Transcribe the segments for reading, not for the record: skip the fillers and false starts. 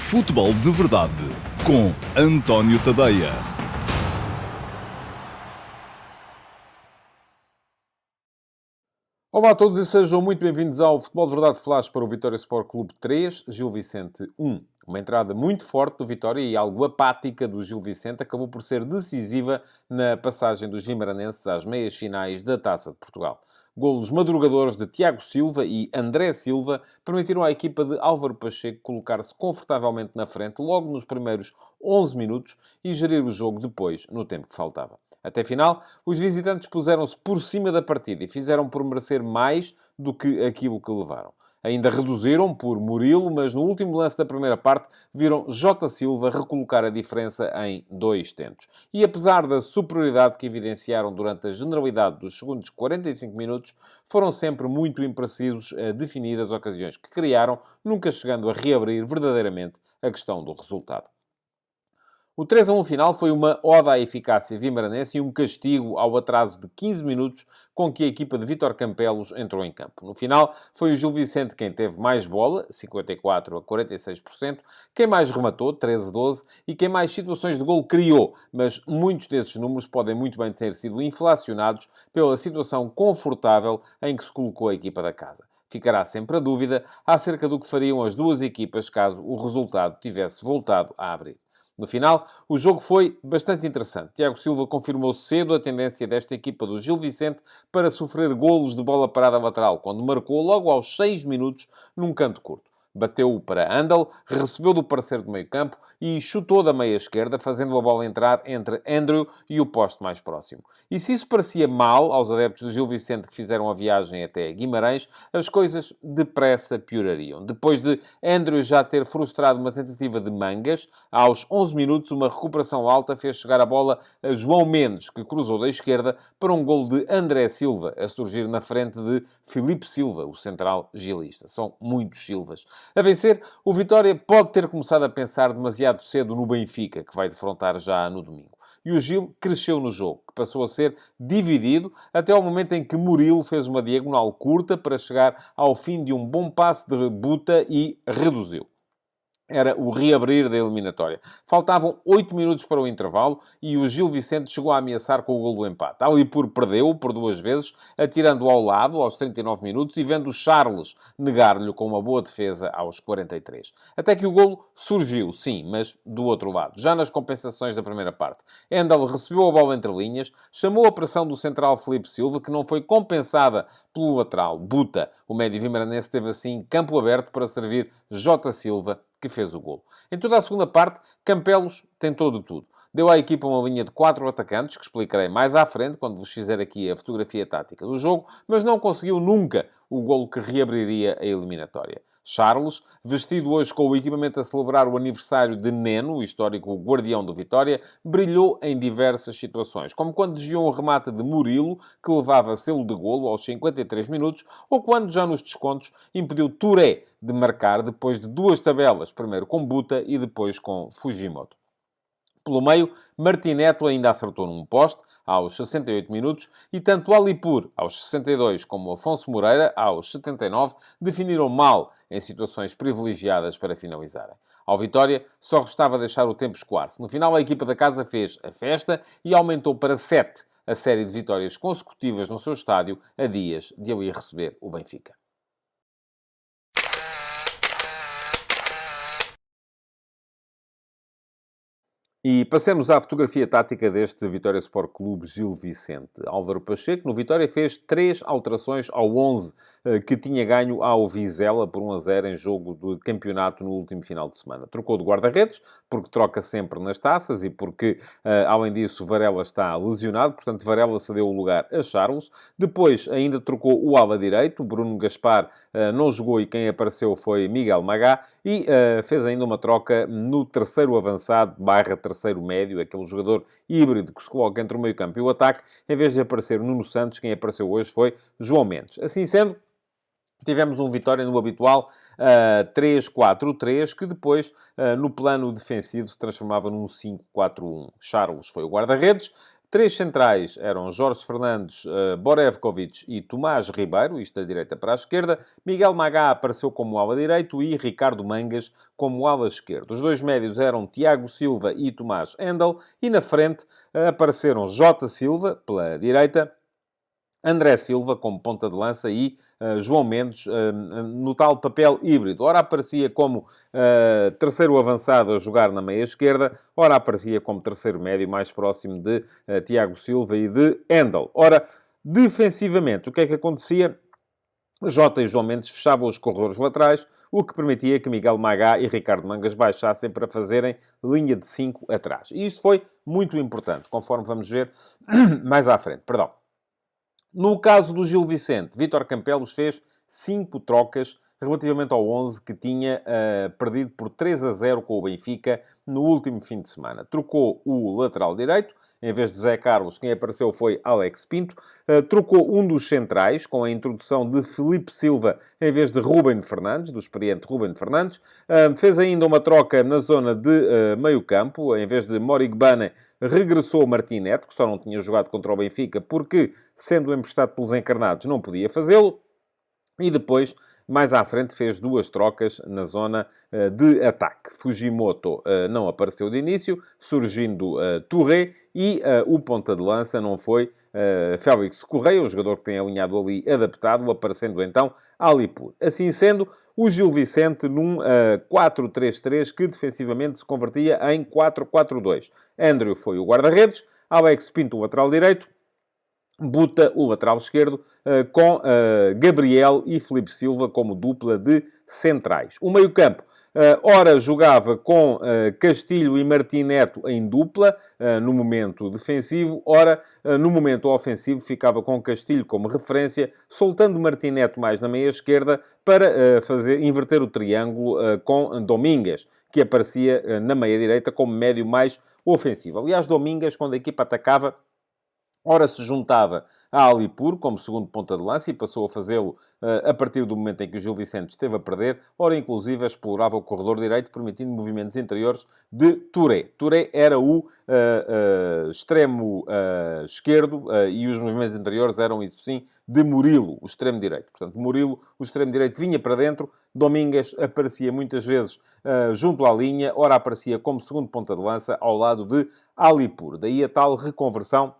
Futebol de Verdade com António Tadeia. Olá a todos e sejam muito bem-vindos ao Futebol de Verdade Flash para o Vitória Sport Clube 3, Gil Vicente 1. Uma entrada muito forte do Vitória e algo apática do Gil Vicente acabou por ser decisiva na passagem dos vimaranenses às meias finais da Taça de Portugal. Golos madrugadores de Tiago Silva e André Silva permitiram à equipa de Álvaro Pacheco colocar-se confortavelmente na frente logo nos primeiros 11 minutos e gerir o jogo depois, no tempo que faltava. Até final, os visitantes puseram-se por cima da partida e fizeram por merecer mais do que aquilo que levaram. Ainda reduziram por Murilo, mas no último lance da primeira parte viram Jota Silva recolocar a diferença em 2 tentos. E apesar da superioridade que evidenciaram durante a generalidade dos segundos 45 minutos, foram sempre muito imprecisos a definir as ocasiões que criaram, nunca chegando a reabrir verdadeiramente a questão do resultado. O 3-1 final foi uma oda à eficácia vimaranense e um castigo ao atraso de 15 minutos com que a equipa de Vítor Campelos entrou em campo. No final, foi o Gil Vicente quem teve mais bola, 54% a 46%, quem mais rematou, 13-12, e quem mais situações de golo criou, mas muitos desses números podem muito bem ter sido inflacionados pela situação confortável em que se colocou a equipa da casa. Ficará sempre a dúvida acerca do que fariam as duas equipas caso o resultado tivesse voltado a abrir. No final, o jogo foi bastante interessante. Tiago Silva confirmou cedo a tendência desta equipa do Gil Vicente para sofrer golos de bola parada lateral, quando marcou logo aos 6 minutos num canto curto. Bateu-o para Andal, recebeu do parceiro de meio campo e chutou da meia esquerda, fazendo a bola entrar entre Andrew e o poste mais próximo. E se isso parecia mal aos adeptos do Gil Vicente que fizeram a viagem até Guimarães, as coisas depressa piorariam. Depois de Andrew já ter frustrado uma tentativa de Mangas, aos 11 minutos uma recuperação alta fez chegar a bola a João Mendes, que cruzou da esquerda para um golo de André Silva, a surgir na frente de Filipe Silva, o central gilista. São muitos Silvas. A vencer, o Vitória pode ter começado a pensar demasiado cedo no Benfica, que vai defrontar já no domingo. E o Gil cresceu no jogo, que passou a ser dividido até ao momento em que Murilo fez uma diagonal curta para chegar ao fim de um bom passe de Buta e reduziu. Era o reabrir da eliminatória. Faltavam 8 minutos para o intervalo e o Gil Vicente chegou a ameaçar com o golo do empate. Alipur perdeu por 2 vezes, atirando ao lado aos 39 minutos e vendo o Charles negar-lhe com uma boa defesa aos 43. Até que o golo surgiu, sim, mas do outro lado. Já nas compensações da primeira parte. Endel recebeu a bola entre linhas, chamou a pressão do central Filipe Silva, que não foi compensada pelo lateral Buta. O médio vimaranense teve assim campo aberto para servir Jota Silva, que fez o golo. Em toda a segunda parte, Campelos tentou de tudo. Deu à equipa uma linha de 4 atacantes, que explicarei mais à frente, quando vos fizer aqui a fotografia tática do jogo, mas não conseguiu nunca o golo que reabriria a eliminatória. Charles, vestido hoje com o equipamento a celebrar o aniversário de Neno, o histórico guardião do Vitória, brilhou em diversas situações, como quando desviou um remate de Murilo, que levava selo de golo aos 53 minutos, ou quando, já nos descontos, impediu Touré de marcar depois de 2 tabelas, primeiro com Buta e depois com Fujimoto. Pelo meio, Martineto ainda acertou num poste, aos 68 minutos, e tanto Alipur, aos 62, como Afonso Moreira, aos 79, definiram mal em situações privilegiadas para finalizarem. Ao Vitória, só restava deixar o tempo escoar-se. No final, a equipa da casa fez a festa e aumentou para 7 a série de vitórias consecutivas no seu estádio, a dias de ele ir receber o Benfica. E passemos à fotografia tática deste Vitória Sport Clube Gil Vicente. Álvaro Pacheco, no Vitória, fez 3 alterações ao 11 que tinha ganho ao Vizela por 1-0 em jogo de campeonato no último final de semana. Trocou de guarda-redes, porque troca sempre nas taças e porque, além disso, Varela está lesionado. Portanto, Varela cedeu o lugar a Charles. Depois, ainda trocou o ala direito. Bruno Gaspar não jogou e quem apareceu foi Miguel Magá. E fez ainda uma troca no terceiro avançado, terceiro médio, aquele jogador híbrido que se coloca entre o meio-campo e o ataque. Em vez de aparecer Nuno Santos, quem apareceu hoje foi João Mendes. Assim sendo, tivemos um Vitória no habitual 3-4-3, que depois, no plano defensivo, se transformava num 5-4-1. Charles foi o guarda-redes. Três centrais eram Jorge Fernandes, Borevkovic e Tomás Ribeiro, isto da direita para a esquerda. Miguel Magá apareceu como ala direito e Ricardo Mangas como ala esquerdo. Os dois médios eram Tiago Silva e Tomás Hendel. E na frente apareceram Jota Silva, pela direita, André Silva como ponta de lança e João Mendes no tal papel híbrido. Ora aparecia como terceiro avançado a jogar na meia esquerda, ora aparecia como terceiro médio mais próximo de Tiago Silva e de Hendel. Ora, defensivamente, o que é que acontecia? Jota e João Mendes fechavam os corredores laterais, o que permitia que Miguel Magá e Ricardo Mangas baixassem para fazerem linha de 5 atrás. E isso foi muito importante, conforme vamos ver mais à frente. Perdão. No caso do Gil Vicente, Vítor Campelos fez 5 trocas relativamente ao 11 que tinha perdido por 3-0 com o Benfica no último fim de semana. Trocou o lateral direito, em vez de Zé Carlos, quem apareceu foi Alex Pinto. Trocou um dos centrais, com a introdução de Felipe Silva, em vez de Ruben Fernandes, do experiente Ruben Fernandes. Fez ainda uma troca na zona de meio-campo, em vez de Morigbane, regressou Martim Neto, que só não tinha jogado contra o Benfica, porque, sendo emprestado pelos encarnados, não podia fazê-lo. E depois, mais à frente, fez 2 trocas na zona de ataque. Fujimoto não apareceu de início, surgindo Touré, e o ponta de lança não foi Félix Correia, um jogador que tem alinhado ali adaptado, aparecendo então Alipur. Assim sendo, o Gil Vicente num 4-3-3 que defensivamente se convertia em 4-4-2. Andrew foi o guarda-redes, Alex Pinto o lateral direito, Buta, o lateral esquerdo, com Gabriel e Felipe Silva como dupla de centrais. O meio-campo, ora jogava com Castilho e Martim Neto em dupla, no momento defensivo, ora, no momento ofensivo, ficava com Castilho como referência, soltando Martim Neto mais na meia esquerda para inverter o triângulo com Domingues, que aparecia na meia direita como médio mais ofensivo. Aliás, Domingues, quando a equipa atacava, ora se juntava a Alipur como segundo ponta de lança e passou a fazê-lo a partir do momento em que o Gil Vicente esteve a perder, ora inclusive explorava o corredor direito, permitindo movimentos interiores de Touré. Touré era o extremo esquerdo e os movimentos interiores eram, isso sim, de Murilo, o extremo direito. Portanto, Murilo, o extremo direito, vinha para dentro, Domingues aparecia muitas vezes junto à linha, ora aparecia como segundo ponta de lança ao lado de Alipur. Daí a tal reconversão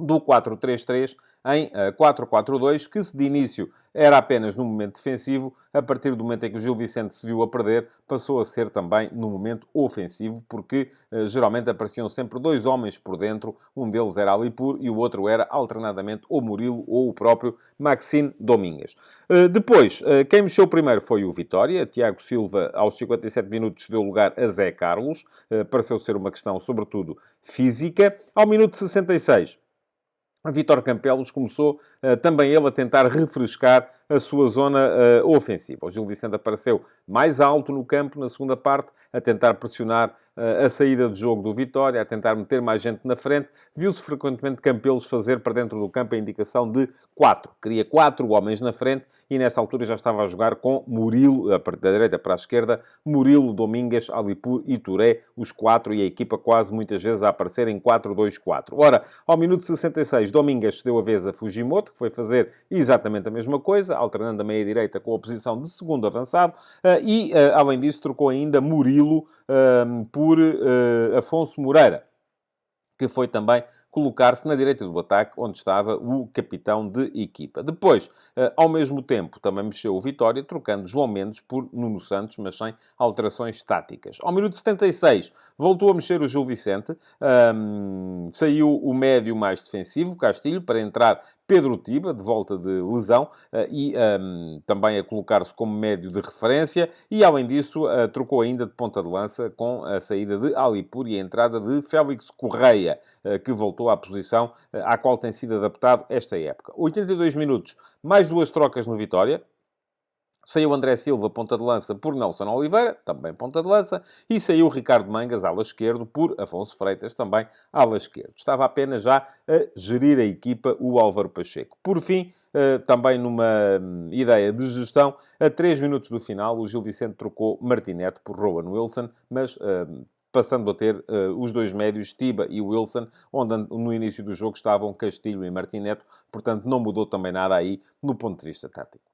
do 4-3-3 em 4-4-2, que se de início era apenas no momento defensivo, a partir do momento em que o Gil Vicente se viu a perder, passou a ser também no momento ofensivo, porque geralmente apareciam sempre 2 homens por dentro, um deles era Alipur e o outro era alternadamente ou Murilo ou o próprio Maxime Domingues. Depois, quem mexeu primeiro foi o Vitória. Tiago Silva, aos 57 minutos, deu lugar a Zé Carlos. Pareceu ser uma questão, sobretudo, física. Ao minuto 66, Vítor Campelos começou também ele a tentar refrescar a sua zona ofensiva. O Gil Vicente apareceu mais alto no campo na segunda parte, a tentar pressionar a saída de jogo do Vitória, a tentar meter mais gente na frente. Viu-se frequentemente Campelos fazer para dentro do campo a indicação de 4. Queria 4 homens na frente e nesta altura já estava a jogar com Murilo, a partir da direita para a esquerda, Murilo, Domingues, Alipur e Touré, os 4, e a equipa quase muitas vezes a aparecer em 4-2-4. Ora, ao minuto 66, Domingues cedeu a vez a Fujimoto, que foi fazer exatamente a mesma coisa, alternando a meia-direita com a posição de segundo avançado, e, além disso, trocou ainda Murilo por Afonso Moreira, que foi também colocar-se na direita do ataque, onde estava o capitão de equipa. Depois, ao mesmo tempo, também mexeu o Vitória, trocando João Mendes por Nuno Santos, mas sem alterações táticas. Ao minuto 76, voltou a mexer o Gil Vicente, saiu o médio mais defensivo, Castilho, para entrar Pedro Tiba, de volta de lesão, e também a colocar-se como médio de referência, e além disso, trocou ainda de ponta de lança com a saída de Alipur e a entrada de Félix Correia, que voltou à posição à qual tem sido adaptado esta época. 82 minutos, mais 2 trocas no Vitória. Saiu André Silva, ponta de lança, por Nelson Oliveira, também ponta de lança, e saiu Ricardo Mangas, ala esquerdo, por Afonso Freitas, também ala esquerdo. Estava apenas já a gerir a equipa o Álvaro Pacheco. Por fim, também numa ideia de gestão, a 3 minutos do final, o Gil Vicente trocou Martim Neto por Rowan Wilson, mas passando a ter os dois médios, Tiba e Wilson, onde no início do jogo estavam Castilho e Martim Neto, portanto não mudou também nada aí no ponto de vista tático.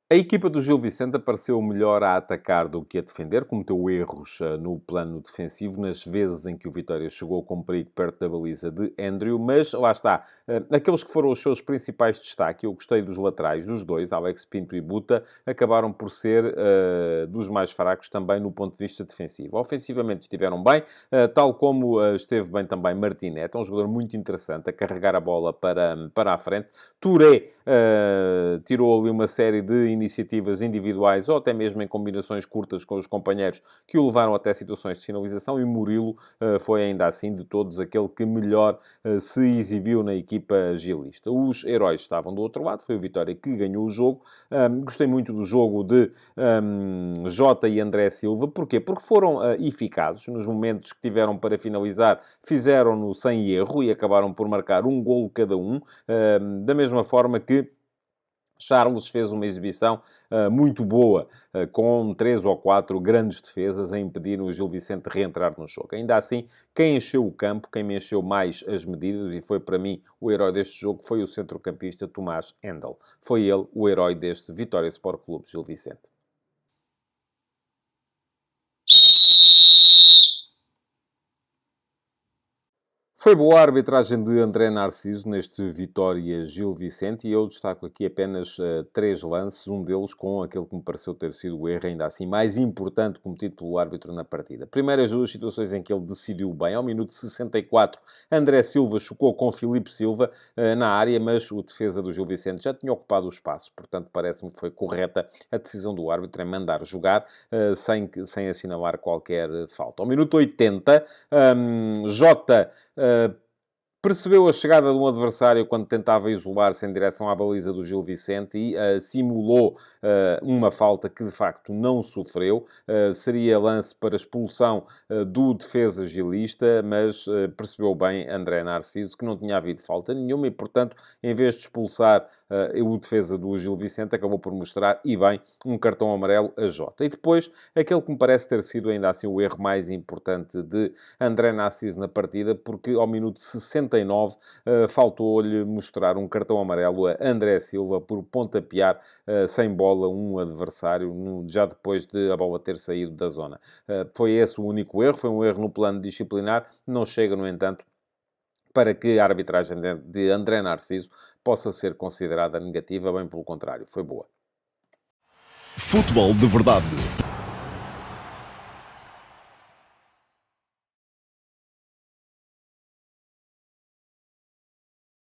A equipa do Gil Vicente apareceu melhor a atacar do que a defender, cometeu erros no plano defensivo, nas vezes em que o Vitória chegou com perigo perto da baliza de Andrew, mas lá está, aqueles que foram os seus principais destaques, eu gostei dos laterais, dos dois, Alex Pinto e Buta, acabaram por ser dos mais fracos também no ponto de vista defensivo. Ofensivamente estiveram bem, tal como esteve bem também Martim Neto, um jogador muito interessante, a carregar a bola para a frente. Touré tirou ali uma série de iniciativas individuais ou até mesmo em combinações curtas com os companheiros que o levaram até situações de finalização, e Murilo foi ainda assim de todos aquele que melhor se exibiu na equipa gilista. Os heróis estavam do outro lado, foi o Vitória que ganhou o jogo. Gostei muito do jogo de Jota e André Silva. Porquê? Porque foram eficazes nos momentos que tiveram para finalizar, fizeram-no sem erro e acabaram por marcar um golo cada um, da mesma forma que Charles fez uma exibição muito boa, com 3 ou 4 grandes defesas a impedir o Gil Vicente de reentrar no jogo. Ainda assim, quem encheu o campo, quem me encheu mais as medidas, e foi para mim o herói deste jogo, foi o centrocampista Tomás Hendel. Foi ele o herói deste Vitória Sport Clube Gil Vicente. Foi boa a arbitragem de André Narciso neste Vitória Gil Vicente, e eu destaco aqui apenas 3 lances, um deles com aquele que me pareceu ter sido o erro, ainda assim, mais importante cometido pelo árbitro na partida. Primeiras 2 situações em que ele decidiu bem. Ao minuto 64, André Silva chocou com Filipe Silva na área, mas o defesa do Gil Vicente já tinha ocupado o espaço, portanto parece-me que foi correta a decisão do árbitro em mandar jogar sem assinalar qualquer falta. Ao minuto 80, Jota percebeu a chegada de um adversário quando tentava isolar-se em direção à baliza do Gil Vicente e simulou uma falta que, de facto, não sofreu. Seria lance para expulsão do defesa gilista, mas percebeu bem André Narciso que não tinha havido falta nenhuma e, portanto, em vez de expulsar o defesa do Gil Vicente, acabou por mostrar, e bem, um cartão amarelo a Jota. E depois, aquele que me parece ter sido ainda assim o erro mais importante de André Narciso na partida, porque ao minuto 69 faltou-lhe mostrar um cartão amarelo a André Silva por pontapear sem bola um adversário, já depois de a bola ter saído da zona. Foi esse o único erro, foi um erro no plano disciplinar, não chega, no entanto, para que a arbitragem de André Narciso possa ser considerada negativa, bem pelo contrário, foi boa. Futebol de verdade